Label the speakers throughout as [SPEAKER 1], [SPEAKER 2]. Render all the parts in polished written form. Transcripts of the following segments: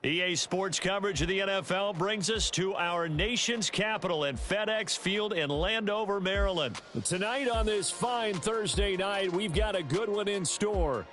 [SPEAKER 1] EA Sports coverage of the NFL brings us to our nation's capital at FedEx Field in Landover, Maryland.
[SPEAKER 2] Tonight on this fine Thursday night, we've got a good one in store.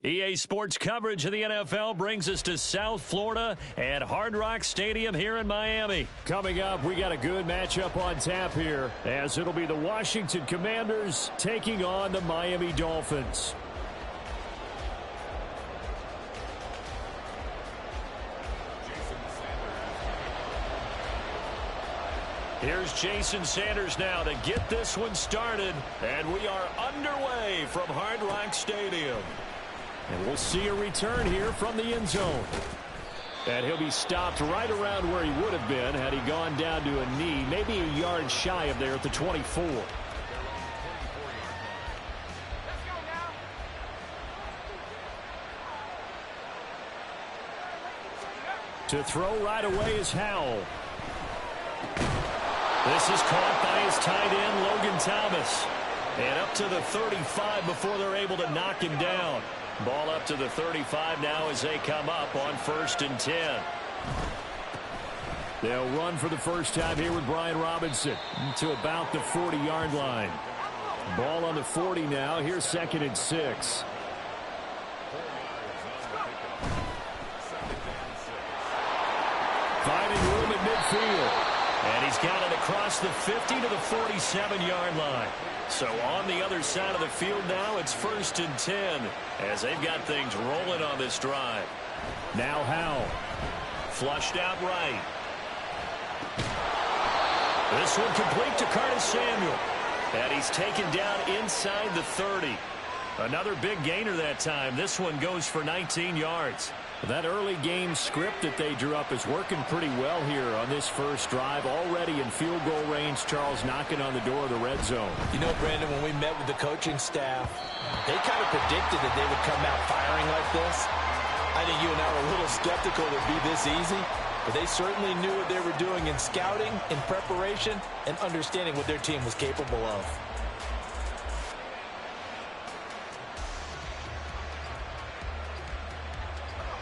[SPEAKER 1] EA Sports coverage of the NFL brings us to South Florida at Hard Rock Stadium here in Miami.
[SPEAKER 2] Coming up, we got a good matchup on tap here, as it'll be the Washington Commanders taking on the Miami Dolphins.
[SPEAKER 1] Here's Jason Sanders now to get this one started, and we are underway from Hard Rock Stadium.
[SPEAKER 2] And we'll see a return here from the end zone. And he'll be stopped right around where he would have been had he gone down to a knee, maybe a yard shy of there at the 24. To throw right away is Howell.
[SPEAKER 1] This is caught by his tight end, Logan Thomas. And up to the 35 before they're able to knock him down. Ball up to the 35 now as they come up on 1st and 10.
[SPEAKER 2] They'll run for the first time here with Brian Robinson to about the 40-yard line. Ball on the 40 now. Here's 2nd and 6. Finding room at midfield.
[SPEAKER 1] And he's got it across the 50 to the 47-yard line. So on the other side of the field now, it's 1st and 10 as they've got things rolling on this drive.
[SPEAKER 2] Now Howell.
[SPEAKER 1] Flushed out right. This one complete to Curtis Samuel. And he's taken down inside the 30. Another big gainer that time. This one goes for 19 yards.
[SPEAKER 2] That early game script that they drew up is working pretty well here on this first drive. Already in field goal range, Charles knocking on the door of the red zone.
[SPEAKER 3] You know, Brandon, when we met with the coaching staff, they kind of predicted that they would come out firing like this. I think you and I were a little skeptical it would be this easy, but they certainly knew what they were doing in scouting, in preparation, and understanding what their team was capable of.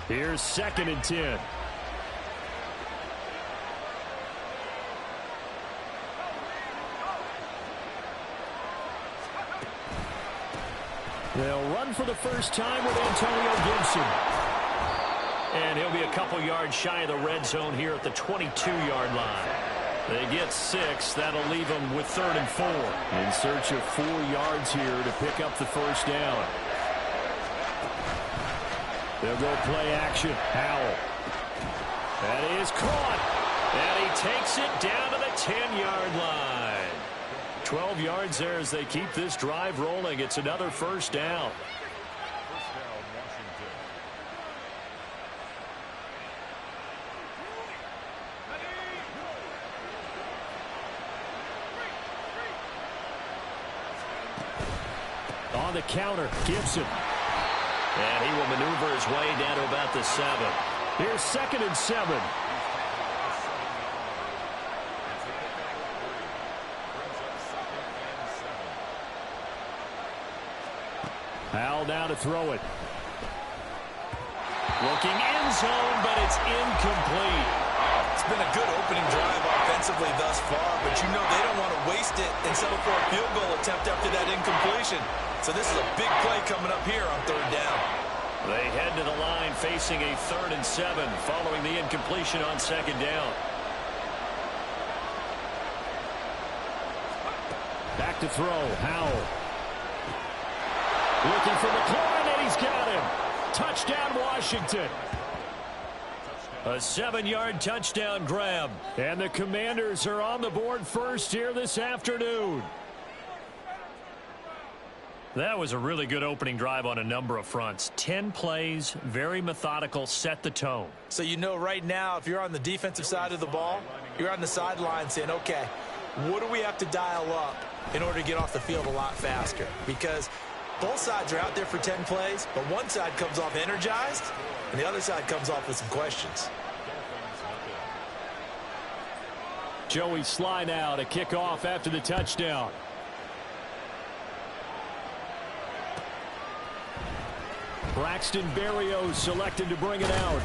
[SPEAKER 2] Here's 2nd and 10. They'll run for the first time with Antonio Gibson.
[SPEAKER 1] And he'll be a couple yards shy of the red zone here at the 22-yard line. They get 6. That'll leave them with 3rd and 4.
[SPEAKER 2] In search of 4 yards here to pick up the first down. They'll go play action. Howell.
[SPEAKER 1] That is caught. And he takes it down to the 10-yard line. 12 yards there as they keep this drive rolling. It's another first down.
[SPEAKER 2] On the counter, Gibson.
[SPEAKER 1] And he will maneuver his way down to about the 7.
[SPEAKER 2] Here's 2nd and 7. Howell now to throw it.
[SPEAKER 1] Looking end zone, but it's incomplete.
[SPEAKER 3] It's been a good opening drive offensively thus far, but you know they don't want to waste it and settle for a field goal attempt after that incompletion. So this is a big play coming up here on third down.
[SPEAKER 1] They head to the line facing a 3rd and 7 following the incompletion on 2nd down.
[SPEAKER 2] Back to throw. Howell. Looking for McLaurin, and he's got him. Touchdown, Washington.
[SPEAKER 1] A 7-yard touchdown grab.
[SPEAKER 2] And the Commanders are on the board first here this afternoon.
[SPEAKER 1] That was a really good opening drive on a number of fronts. 10 plays, very methodical, set the tone.
[SPEAKER 3] So you know right now, if you're on the defensive side of the ball, you're on the sideline saying, okay, what do we have to dial up in order to get off the field a lot faster? Because both sides are out there for 10 plays, but one side comes off energized, and the other side comes off with some questions.
[SPEAKER 2] Joey Sly now to kick off after the touchdown. Braxton Berrios selected to bring it out.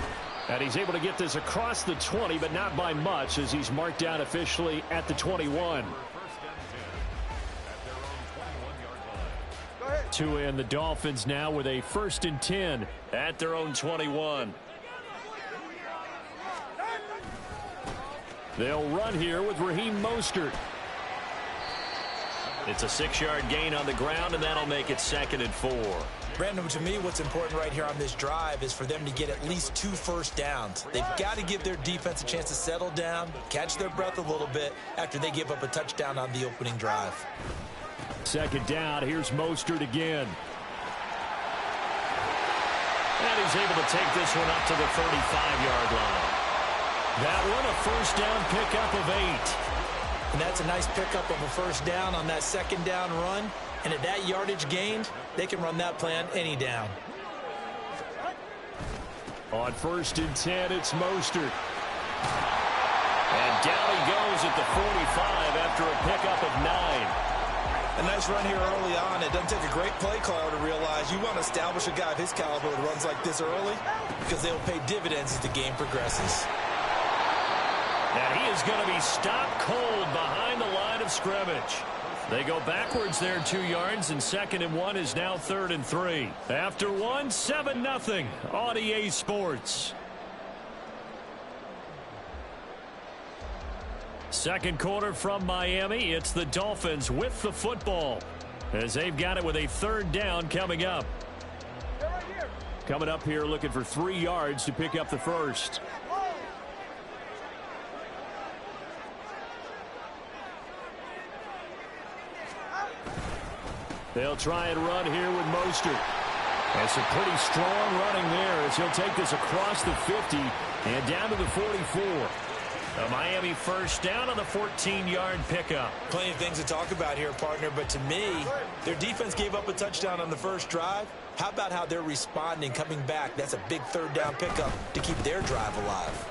[SPEAKER 2] And he's able to get this across the 20, but not by much, as he's marked down officially at the 21. To end the Dolphins now with a 1st and 10
[SPEAKER 1] at their own 21.
[SPEAKER 2] They'll run here with Raheem Mostert.
[SPEAKER 1] It's a 6-yard gain on the ground, and that'll make it 2nd and 4.
[SPEAKER 3] Brandon, to me, what's important right here on this drive is for them to get at least 2 first downs. They've got to give their defense a chance to settle down, catch their breath a little bit after they give up a touchdown on the opening drive.
[SPEAKER 2] 2nd down, here's Mostert again.
[SPEAKER 1] And he's able to take this one up to the 35-yard line. That one, a 1st down pickup of 8.
[SPEAKER 3] And that's a nice pickup of a 1st down on that 2nd down run. And at that yardage gained, they can run that plan any down.
[SPEAKER 2] On 1st and 10, it's Mostert.
[SPEAKER 1] And down he goes at the 45 after a pickup of 9.
[SPEAKER 3] A nice run here early on. It doesn't take a great play caller to realize you want to establish a guy of his caliber that runs like this early, because they'll pay dividends as the game progresses.
[SPEAKER 1] And he is going to be stopped cold behind the line of scrimmage. They go backwards there 2 yards, and 2nd and 1 is now 3rd and 3. After 1, 7-0 on EA Sports. Second quarter from Miami. It's the Dolphins with the football, as they've got it with a 3rd down coming up.
[SPEAKER 2] Coming up here looking for 3 yards to pick up the 1st. They'll try and run here with Mostert. And some pretty strong running there as he'll take this across the 50 and down to the 44.
[SPEAKER 1] A Miami 1st down on the 14-yard pickup.
[SPEAKER 3] Plenty of things to talk about here, partner, but to me, their defense gave up a touchdown on the 1st drive. How about how they're responding, coming back? That's a big 3rd down pickup to keep their drive alive.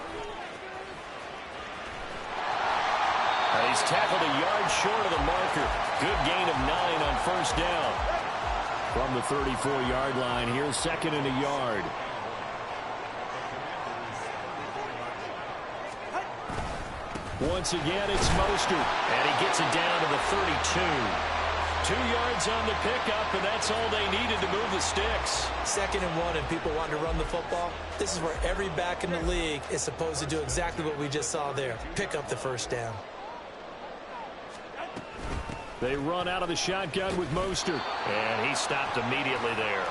[SPEAKER 1] And he's tackled a yard short of the marker. Good gain of 9 on 1st down.
[SPEAKER 2] From the 34-yard line, here's 2nd and a yard. Once again, it's Mostert.
[SPEAKER 1] And he gets it down to the 32. 2 yards on the pickup, and that's all they needed to move the sticks.
[SPEAKER 3] 2nd and 1, and people want to run the football. This is where every back in the league is supposed to do exactly what we just saw there. Pick up the 1st down.
[SPEAKER 2] They run out of the shotgun with Mostert.
[SPEAKER 1] And he stopped immediately there.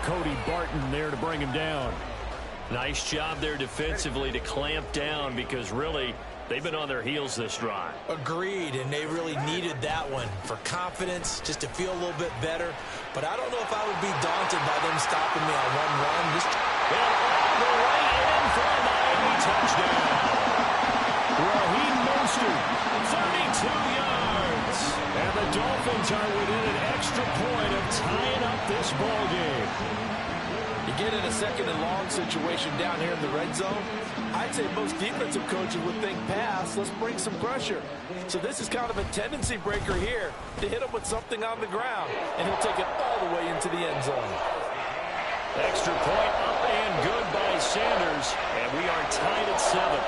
[SPEAKER 2] Cody Barton there to bring him down.
[SPEAKER 1] Nice job there defensively to clamp down, because really they've been on their heels this drive.
[SPEAKER 3] Agreed, and they really needed that one for confidence, just to feel a little bit better. But I don't know if I would be daunted by them stopping me on one run.
[SPEAKER 1] And all the way in for a Miami touchdown.
[SPEAKER 2] Raheem Mostert,
[SPEAKER 1] 32 yards.
[SPEAKER 2] And the Dolphins are within an extra point of tying up this ball game.
[SPEAKER 3] You get in a second and long situation down here in the red zone, I'd say most defensive coaches would think pass, let's bring some pressure. So this is kind of a tendency breaker here to hit him with something on the ground, and he'll take it all the way into the end zone.
[SPEAKER 1] Extra point up and good by Sanders, and we are tied at 7.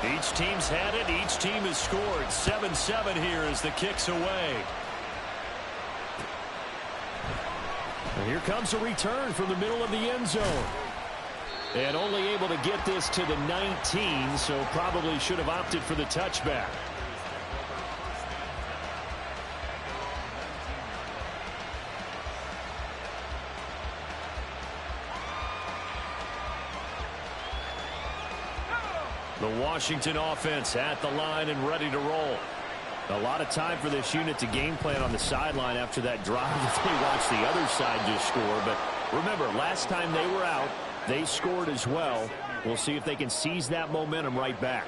[SPEAKER 1] Each team's had it. Each team has scored. 7-7 here as the kick's away.
[SPEAKER 2] And here comes a return from the middle of the end zone. And only able to get this to the 19, so probably should have opted for the touchback.
[SPEAKER 1] The Washington offense at the line and ready to roll.
[SPEAKER 2] A lot of time for this unit to game plan on the sideline after that drive that they watched the other side just score. But remember, last time they were out, they scored as well. We'll see if they can seize that momentum right back.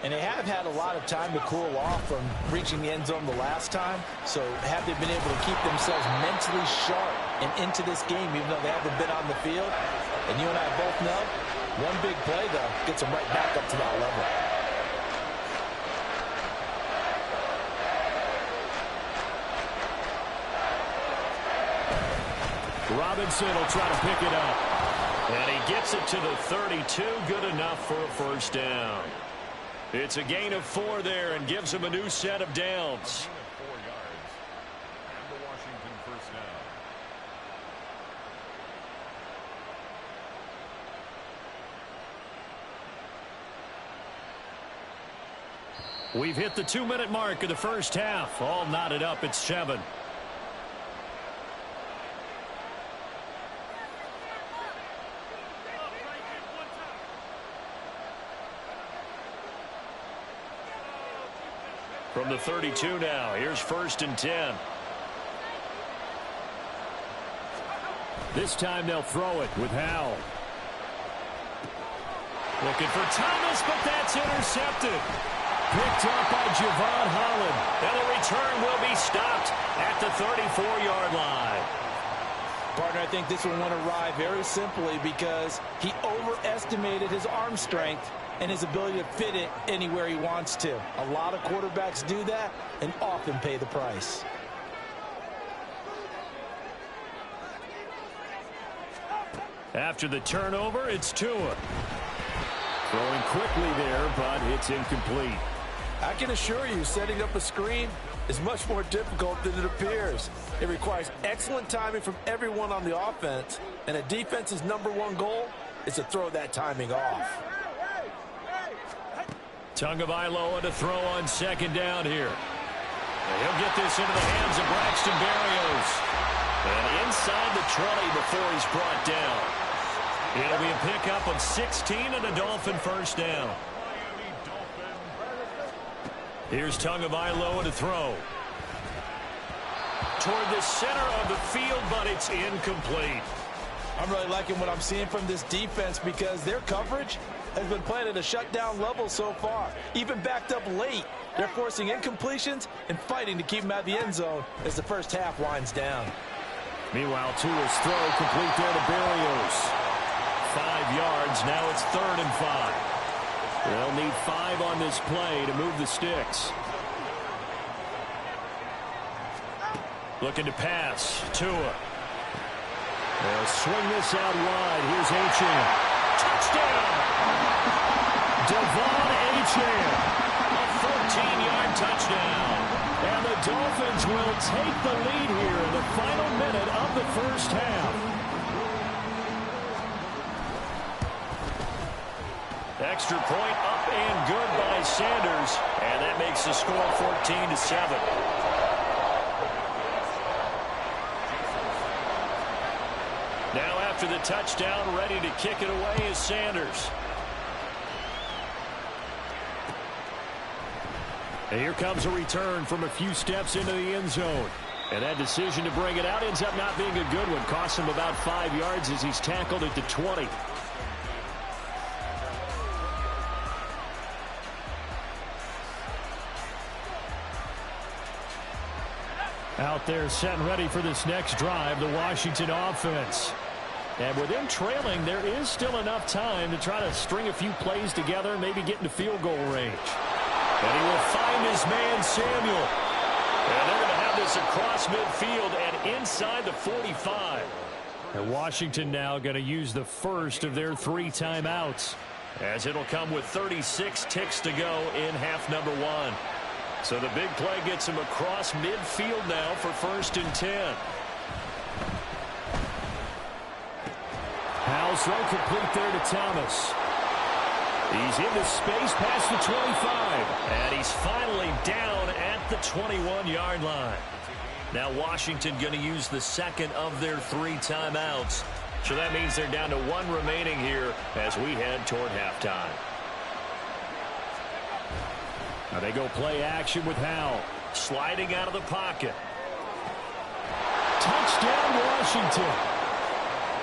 [SPEAKER 3] And they have had a lot of time to cool off from reaching the end zone the last time. So have they been able to keep themselves mentally sharp and into this game, even though they haven't been on the field? And you and I both know, one big play, though, gets them right back up to that level.
[SPEAKER 1] Robinson will try to pick it up. And he gets it to the 32. Good enough for a first down. It's a gain of 4 there and gives him a new set of downs. We've hit the 2-minute mark of the first half. All knotted up at 7. From the 32 now, here's 1st and 10.
[SPEAKER 2] This time they'll throw it with Howell.
[SPEAKER 1] Looking for Thomas, but that's intercepted. Picked up by Javon Holland. And the return will be stopped at the 34-yard line.
[SPEAKER 3] Partner, I think this one went awry very simply because he overestimated his arm strength and his ability to fit it anywhere he wants to. A lot of quarterbacks do that and often pay the price.
[SPEAKER 1] After the turnover, it's Tua.
[SPEAKER 2] Throwing quickly there, but it's incomplete.
[SPEAKER 3] I can assure you, setting up a screen is much more difficult than it appears. It requires excellent timing from everyone on the offense, and a defense's #1 goal is to throw that timing off.
[SPEAKER 1] Tagovailoa to throw on 2nd down here. And he'll get this into the hands of Braxton Berrios. And inside the 20 before he's brought down. It'll be a pickup of 16 and a Dolphin first down. Here's Tagovailoa to throw. Toward the center of the field, but it's incomplete.
[SPEAKER 3] I'm really liking what I'm seeing from this defense because their coverage has been playing at a shutdown level so far. Even backed up late, they're forcing incompletions and fighting to keep them out of the end zone as the first half winds down.
[SPEAKER 2] Meanwhile, Tua's throw complete there to Berrios.
[SPEAKER 1] 5 yards, now it's 3rd and 5.
[SPEAKER 2] They'll need 5 on this play to move the sticks.
[SPEAKER 1] Looking to pass. Tua.
[SPEAKER 2] They'll swing this out wide. Here's Achane.
[SPEAKER 1] Touchdown! Devon Achane. A 14-yard touchdown.
[SPEAKER 2] And the Dolphins will take the lead here in the final minute of the first half.
[SPEAKER 1] Extra point up and good by Sanders. And that makes the score 14-7. Now after the touchdown, ready to kick it away is Sanders.
[SPEAKER 2] And here comes a return from a few steps into the end zone. And that decision to bring it out ends up not being a good one. Costs him about 5 yards as he's tackled at the 20.
[SPEAKER 1] Out there set and ready for this next drive, the Washington offense. And with them trailing, there is still enough time to try to string a few plays together and maybe get into field goal range. And he will find his man, Samuel. And they're going to have this across midfield and inside the 45. And Washington now going to use the first of their 3 timeouts, as it'll come with 36 ticks to go in half number 1. So the big play gets him across midfield now for 1st and 10. House throw complete there to Thomas. He's into space past the 25. And he's finally down at the 21-yard line. Now Washington going to use the second of their 3 timeouts. So that means they're down to 1 remaining here as we head toward halftime. Now they go play action with Howell. Sliding out of the pocket. Touchdown Washington.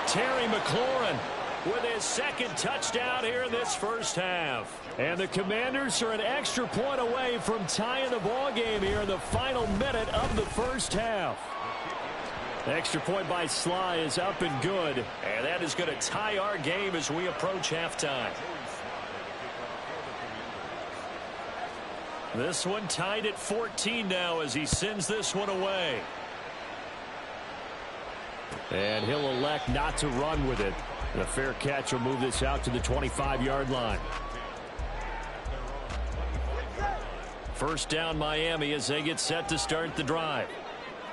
[SPEAKER 1] Terry McLaurin with his 2nd touchdown here in this first half. And the Commanders are an extra point away from tying the ball game here in the final minute of the first half. Extra point by Sly is up and good. And that is going to tie our game as we approach halftime. This one tied at 14 now as he sends this one away. And he'll elect not to run with it. And a fair catch will move this out to the 25-yard line. First down Miami as they get set to start the drive.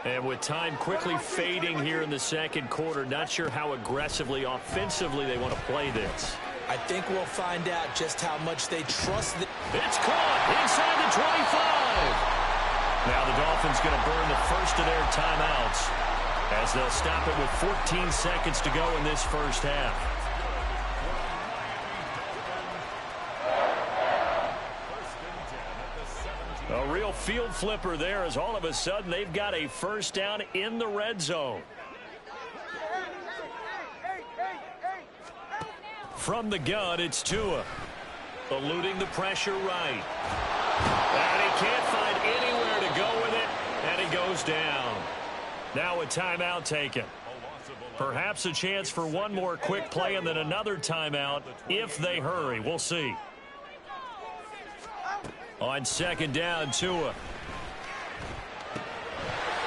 [SPEAKER 1] And with time quickly fading here in the second quarter, not sure how aggressively, offensively they want to play this.
[SPEAKER 3] I think we'll find out just how much they trust.
[SPEAKER 1] It's caught inside the 25. Now the Dolphins going to burn the first of their timeouts as they'll stop it with 14 seconds to go in this first half. A real field flipper there as all of a sudden they've got a first down in the red zone. From the gun, it's Tua. Eluding the pressure right. And he can't find anywhere to go with it, and he goes down. Now a timeout taken. Perhaps a chance for one more quick play and then another timeout if they hurry. We'll see. On second down, Tua.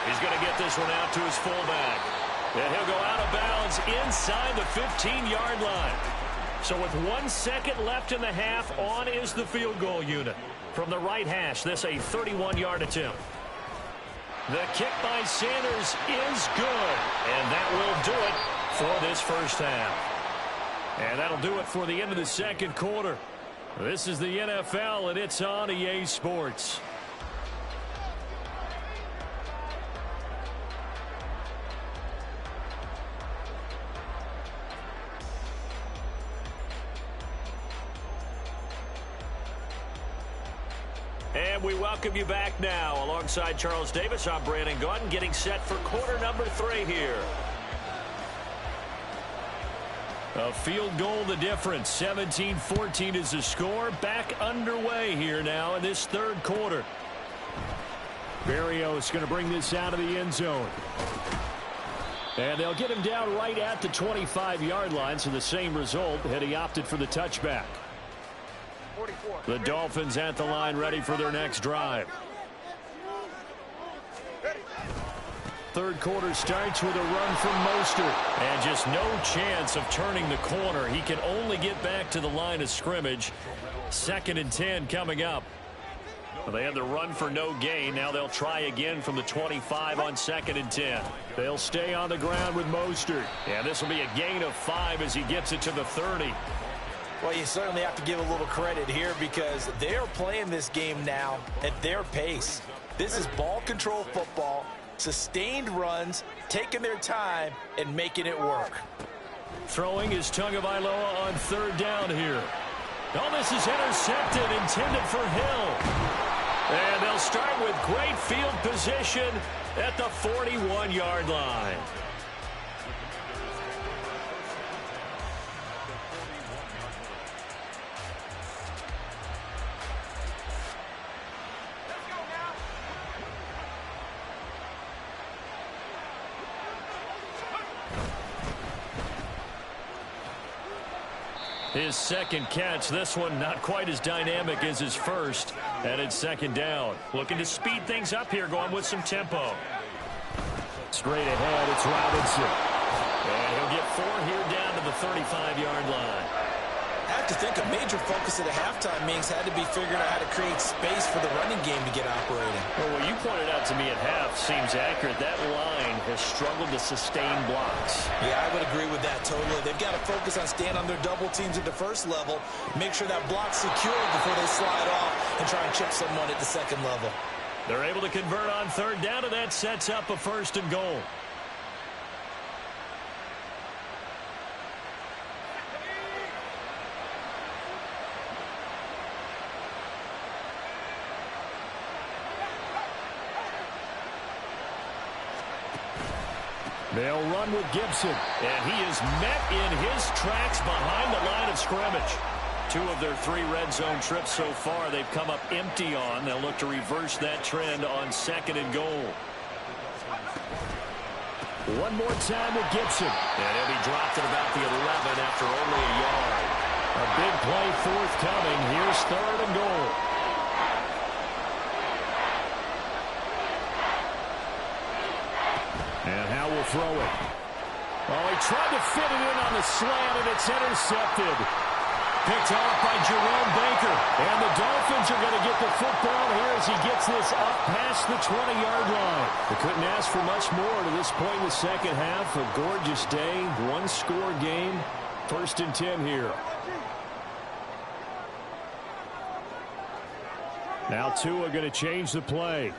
[SPEAKER 1] He's going to get this one out to his fullback. And he'll go out of bounds inside the 15-yard line. So with 1 second left in the half, on is the field goal unit. From the right hash, this a 31-yard attempt. The kick by Sanders is good. And that will do it for this first half. And that'll do it for the end of the second quarter. This is the NFL, and it's on EA Sports. And we welcome you back now. Alongside Charles Davis, I'm Brandon Gaudin, getting set for quarter number 3 here. A field goal the difference. 17-14 is the score. Back underway here now in this third quarter. Berrios going to bring this out of the end zone. And they'll get him down right at the 25-yard line, so the same result had he opted for the touchback. The Dolphins at the line ready for their next drive. Third quarter starts with a run from Mostert. And just no chance of turning the corner. He can only get back to the line of scrimmage. 2nd and 10 coming up. Well, they had the run for no gain. Now they'll try again from the 25 on 2nd and 10. They'll stay on the ground with Mostert. And this will be a gain of 5 as he gets it to the 30.
[SPEAKER 3] Well, you certainly have to give a little credit here because they're playing this game now at their pace. This is ball control football. Sustained runs, taking their time, and making it work.
[SPEAKER 1] Throwing is Tagovailoa on 3rd down here. Oh, this is intercepted, intended for Hill. And they'll start with great field position at the 41-yard line. His second catch, this one not quite as dynamic as his first, and it's second down. Looking to speed things up here, going with some tempo.
[SPEAKER 2] Straight ahead, it's Robinson.
[SPEAKER 1] And he'll get 4 here down to the 35-yard line.
[SPEAKER 3] I have to think a major focus at the halftime means had to be figuring out how to create space for the running game to get operating.
[SPEAKER 1] Well, what you pointed out to me at half seems accurate. That line has struggled to sustain blocks.
[SPEAKER 3] Yeah, I would agree with that totally. They've got to focus on staying on their double teams at the first level, make sure that block's secured before they slide off and try and chip someone at the second level.
[SPEAKER 1] They're able to convert on third down, and that sets up a 1st and goal.
[SPEAKER 2] They'll run with Gibson.
[SPEAKER 1] And he is met in his tracks behind the line of scrimmage. 2 of their 3 red zone trips so far they've come up empty on. They'll look to reverse that trend on 2nd and goal.
[SPEAKER 2] One more time with Gibson.
[SPEAKER 1] And he'll be dropped at about the 11 after only a yard.
[SPEAKER 2] A big play forthcoming. Here's 3rd and goal. And how will throw it. Oh, he tried to fit it in on the slant, and it's intercepted.
[SPEAKER 1] Picked off by Jerome Baker.
[SPEAKER 2] And the Dolphins are going to get the football here as he gets this up past the 20-yard line. They couldn't ask for much more to this point in the second half. A gorgeous day, 1-score game. 1st and 10 here. Now Tua going to change the play.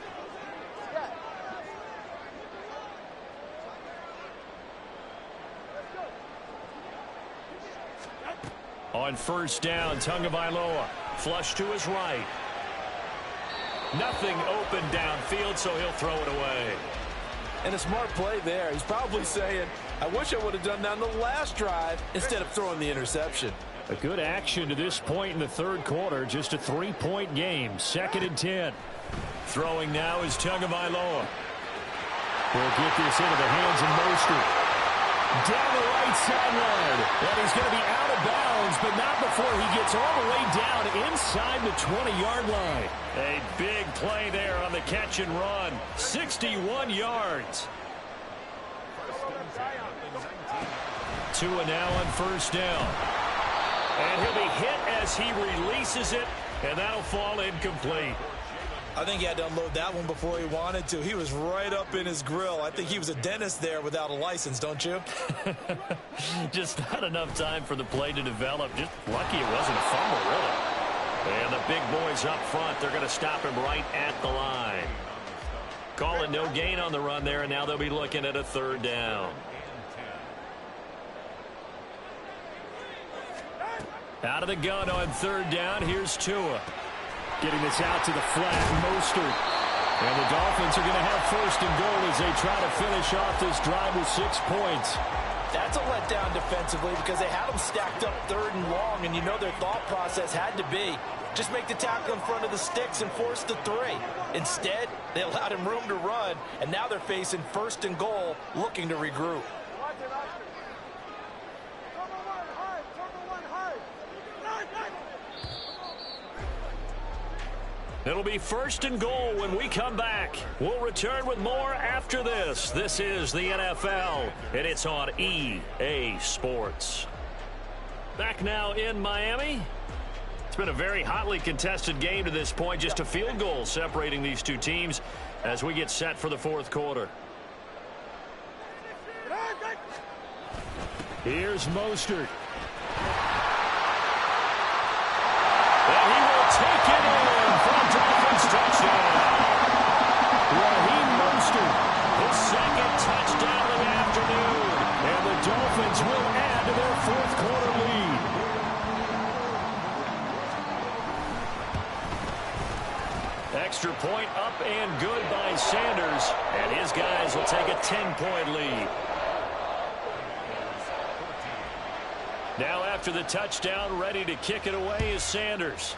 [SPEAKER 1] On 1st down, Tagovailoa. Flush to his right. Nothing open downfield, so he'll throw it away.
[SPEAKER 3] And a smart play there. He's probably saying, I wish I would have done that on the last drive instead of throwing the interception.
[SPEAKER 2] A good action to this point in the 3rd quarter. Just a 3-point game. 2nd and 10.
[SPEAKER 1] Throwing now is Tagovailoa.
[SPEAKER 2] We'll get this into the hands of Mostert. Down the right sideline. And he's going to be out of bounds, but not before he gets all the way down inside the 20-yard line.
[SPEAKER 1] A big play there on the catch and run. 61 yards. Tua now on 1st down. And he'll be hit as he releases it, and that'll fall incomplete.
[SPEAKER 3] I think he had to unload that one before he wanted to. He was right up in his grill. I think he was a dentist there without a license, don't you?
[SPEAKER 1] Just not enough time for the play to develop. Just lucky it wasn't a fumble, really. And the big boys up front, they're going to stop him right at the line. Calling no gain on the run there, and now they'll be looking at a 3rd down. Out of the gun on 3rd down, here's Tua.
[SPEAKER 2] Getting this out to the flat, Mostert. And the Dolphins are going to have 1st and goal as they try to finish off this drive with 6 points.
[SPEAKER 3] That's a letdown defensively because they had them stacked up 3rd and long, and you know their thought process had to be just make the tackle in front of the sticks and force the 3. Instead, they allowed him room to run, and now they're facing 1st and goal, looking to regroup.
[SPEAKER 1] It'll be 1st and goal when we come back. We'll return with more after this. This is the NFL, and it's on EA Sports. Back now in Miami. It's been a very hotly contested game to this point. Just a field goal separating these 2 teams as we get set for the 4th quarter.
[SPEAKER 2] Here's Mostert.
[SPEAKER 1] And he will take it in for a Dolphins touchdown.
[SPEAKER 2] Raheem Mostert,
[SPEAKER 1] his 2nd touchdown of the afternoon.
[SPEAKER 2] And the Dolphins will add to their 4th quarter lead.
[SPEAKER 1] Extra point up and good by Sanders. And his guys will take a 10-point lead. Now after the touchdown, ready to kick it away is Sanders.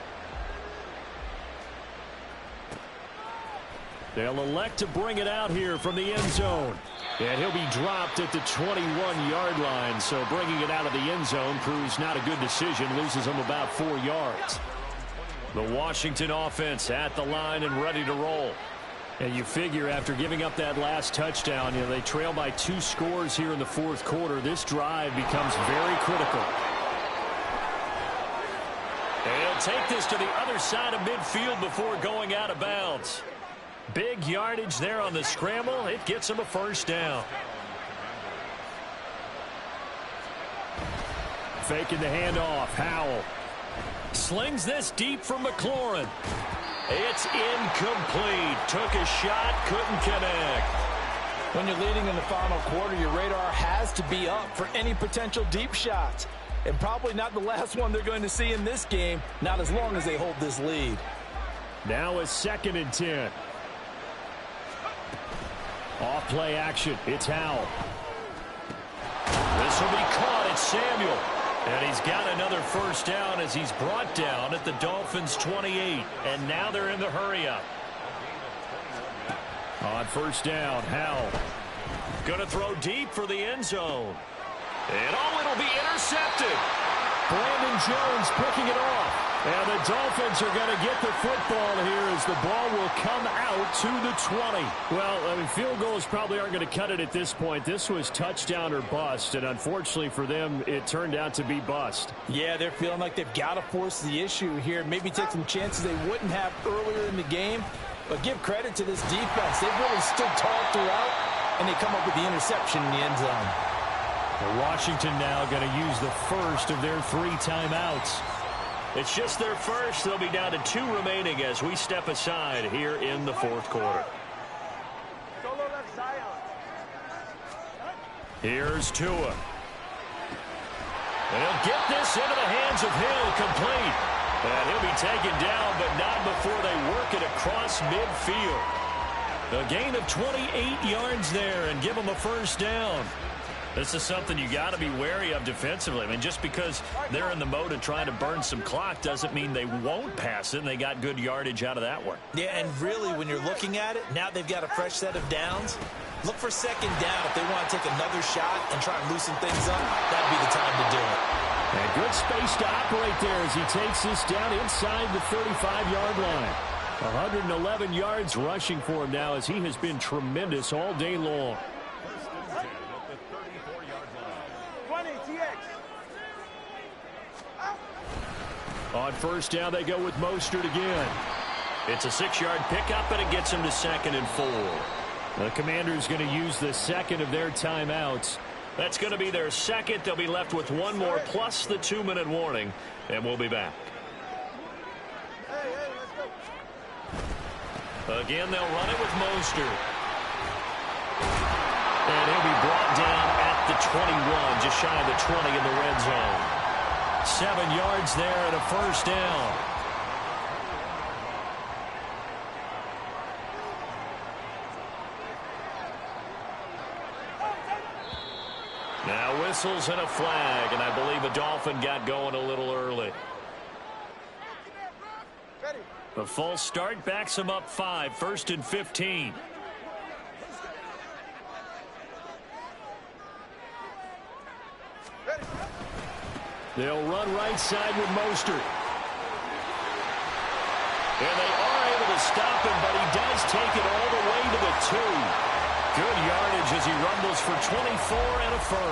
[SPEAKER 2] They'll elect to bring it out here from the end zone.
[SPEAKER 1] And he'll be dropped at the 21-yard line, so bringing it out of the end zone proves not a good decision, loses him about 4 yards. The Washington offense at the line and ready to roll. And you figure after giving up that last touchdown, they trail by 2 scores here in the fourth quarter. This drive becomes very critical. And he'll take this to the other side of midfield before going out of bounds. Big yardage there on the scramble. It gets him a first down. Faking the handoff. Howell slings this deep from McLaurin. It's incomplete. Took a shot, couldn't connect.
[SPEAKER 3] When you're leading in the final quarter, your radar has to be up for any potential deep shots. And probably not the last one they're going to see in this game, not as long as they hold this lead.
[SPEAKER 1] Now a 2nd and 10. Off play action. It's Howell. This will be caught. It's Samuel. And he's got another first down as he's brought down at the Dolphins' 28. And now they're in the hurry-up. On first down, Howell. Going to throw deep for the end zone. And it'll be intercepted. Brandon Jones picking it off. And the Dolphins are going to get the football here as the ball will come out to the 20. Well, field goals probably aren't going to cut it at this point. This was touchdown or bust, and unfortunately for them, it turned out to be bust.
[SPEAKER 3] Yeah, they're feeling like they've got to force the issue here. Maybe take some chances they wouldn't have earlier in the game. But give credit to this defense. They've really stood tall throughout, and they come up with the interception in the end zone.
[SPEAKER 1] Washington now going to use the first of their 3 timeouts. It's just their first. They'll be down to 2 remaining as we step aside here in the fourth quarter. Here's Tua. And he'll get this into the hands of Hill, complete. And he'll be taken down, but not before they work it across midfield. A gain of 28 yards there and give them a first down. This is something you got to be wary of defensively. I mean, just because they're in the mode of trying to burn some clock doesn't mean they won't pass it, and they got good yardage out of that one.
[SPEAKER 3] Yeah, and really, when you're looking at it, now they've got a fresh set of downs. Look for 2nd down if they want to take another shot and try and loosen things up. That'd be the time to do it.
[SPEAKER 1] And good space to operate there as he takes this down inside the 35-yard line. 111 yards rushing for him now as he has been tremendous all day long. On first down, they go with Mostert again. It's a 6-yard pickup, and it gets him to 2nd and 4. The Commanders going to use the 2nd of their timeouts. That's going to be their 2nd. They'll be left with 1 more plus the 2-minute warning, and we'll be back. Again, they'll run it with Mostert. And he'll be brought down at the 21, just shy of the 20 in the red zone. 7 yards there and a first down. Now whistles and a flag, and I believe a Dolphin got going a little early. The false start backs him up 5, 1st and 15. They'll run right side with Mostert. And they are able to stop him, but he does take it all the way to the 2. Good yardage as he rumbles for 24 and a first.